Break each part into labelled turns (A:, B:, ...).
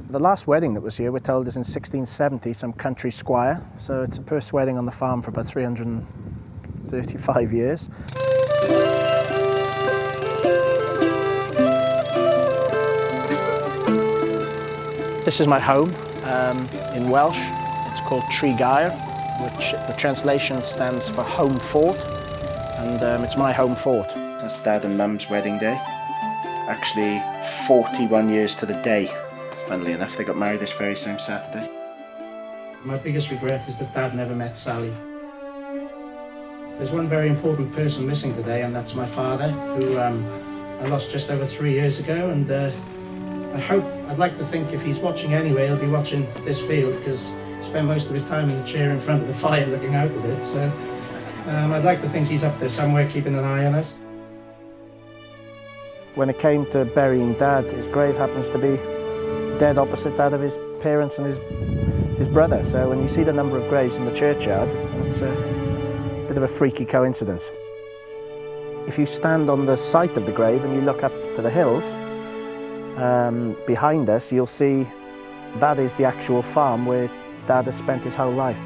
A: The last wedding that was here, we're told, is in 1670, some country squire. So it's the first wedding on the farm for about 335 years. This is my home in Welsh. It's called Tregair, which the translation stands for home fort, and it's my home fort. That's Dad and Mum's wedding day. Actually 41 years to the day, funnily enough. They got married this very same Saturday. My biggest regret is that Dad never met Sally. There's one very important person missing today, and that's my father, who I lost just over 3 years ago. And I'd like to think if he's watching anyway, he'll be watching this field, because he spent most of his time in the chair in front of the fire looking out with it. So I'd like to think he's up there somewhere keeping an eye on us. When it came to burying Dad, his grave happens to be dead opposite that of his parents and his brother. So when you see the number of graves in the churchyard, it's a bit of a freaky coincidence. If you stand on the site of the grave and you look up to the hills behind us, you'll see that is the actual farm where Dad has spent his whole life.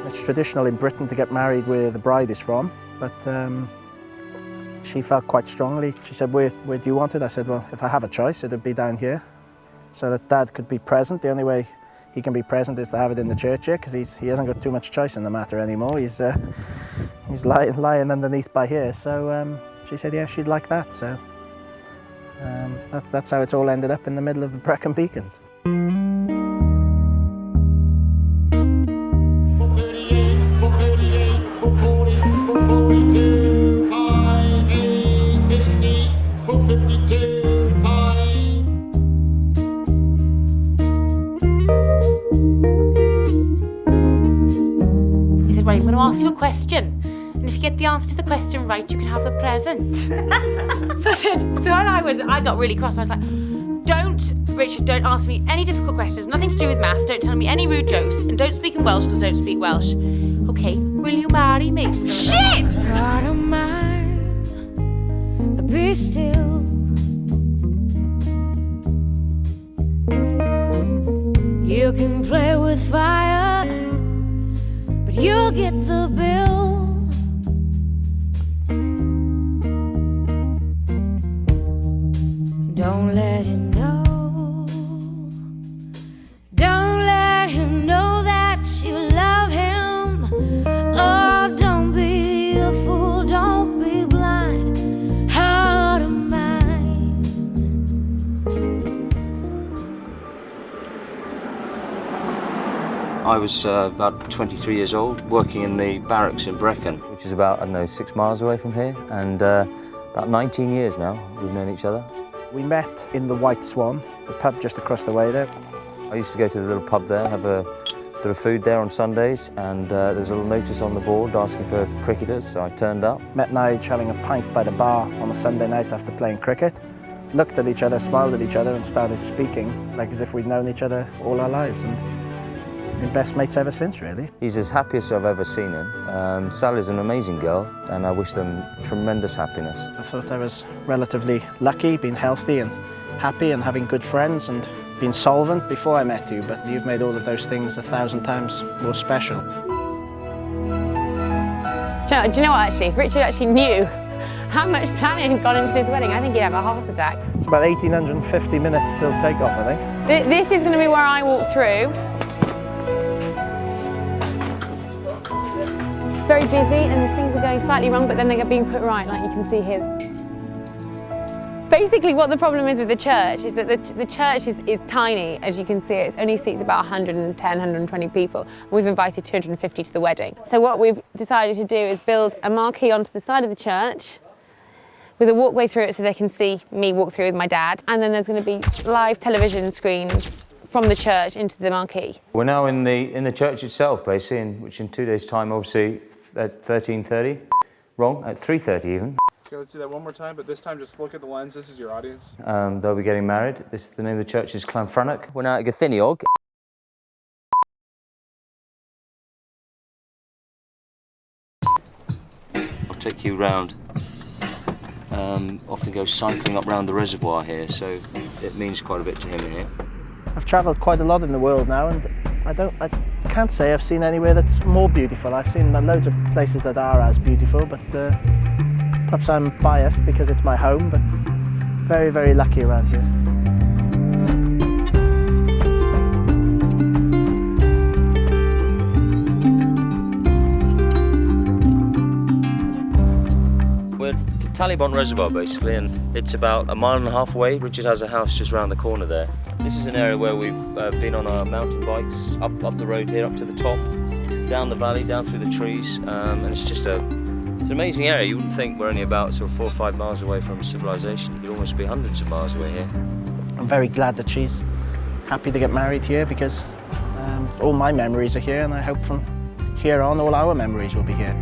A: It's traditional in Britain to get married where the bride is from, but she felt quite strongly. She said, where do you want it? I said, well, if I have a choice, it'd be down here, so that Dad could be present. The only way he can be present is to have it in the church here, because he hasn't got too much choice in the matter anymore. He's lying underneath by here. So she said, yeah, she'd like that. So that's how it's all ended up in the middle of the Brecon Beacons.
B: Well, I'm going to ask you a question, and if you get the answer to the question right, you can have the present. So I said, I got really cross. I was like, Richard, don't ask me any difficult questions, nothing to do with maths, don't tell me any rude jokes, and don't speak in Welsh because I don't speak Welsh. Okay, will you marry me? Shit!
C: Heart of mine, be still. You can play with fire, but you'll get the bill. Don't let him know. Don't let him know that you love him. Oh, don't be a fool, don't be blind. Heart of mine.
D: I was about 23 years old, working in the barracks in Brecon, which is about, 6 miles away from here, and about 19 years now we've known each other.
A: We met in the White Swan, the pub just across the way there.
D: I used to go to the little pub there, have a bit of food there on Sundays, and there was a little notice on the board asking for cricketers, so I turned up.
A: Met Nige having a pint by the bar on a Sunday night after playing cricket. Looked at each other, smiled at each other, and started speaking like as if we'd known each other all our lives. And been best mates ever since, really.
D: He's as happy as I've ever seen him. Sally's an amazing girl, and I wish them tremendous happiness.
A: I thought I was relatively lucky, being healthy and happy and having good friends and being solvent before I met you, but you've made all of those things 1,000 times more special.
B: Do you know what, actually, if Richard actually knew how much planning had gone into this wedding, I think he'd have a heart attack.
A: It's about 1,850 minutes till takeoff, I think.
B: This is going to be where I walk through. Very busy and things are going slightly wrong, but then they're being put right, like you can see here. Basically what the problem is with the church is that the church is tiny, as you can see. It only seats about 110, 120 people. We've invited 250 to the wedding. So what we've decided to do is build a marquee onto the side of the church with a walkway through it so they can see me walk through with my dad. And then there's going to be live television screens from the church into the marquee.
D: We're now in the church itself, basically, which in 2 days' time, obviously, at 13:30. Wrong, at 3:30 even.
E: Okay, let's do that one more time, but this time just look at the lens. This is your audience.
D: They'll be getting married. The name of the church is Clanfrannoch. We're now at Gathiniog. take you round. Often goes cycling up round the reservoir here, so it means quite a bit to him here.
A: I've travelled quite a lot in the world now, and I can't say I've seen anywhere that's more beautiful. I've seen loads of places that are as beautiful, but perhaps I'm biased because it's my home, but very, very lucky around here.
D: We're at Taliban Reservoir basically, and it's about 1.5 miles away. Richard has a house just round the corner there. This is an area where we've been on our mountain bikes, up the road here, up to the top, down the valley, down through the trees, and it's just it's an amazing area. You wouldn't think we're only about sort of 4 or 5 miles away from civilization. You could almost be hundreds of miles away here.
A: I'm very glad that she's happy to get married here, because all my memories are here, and I hope from here on all our memories will be here.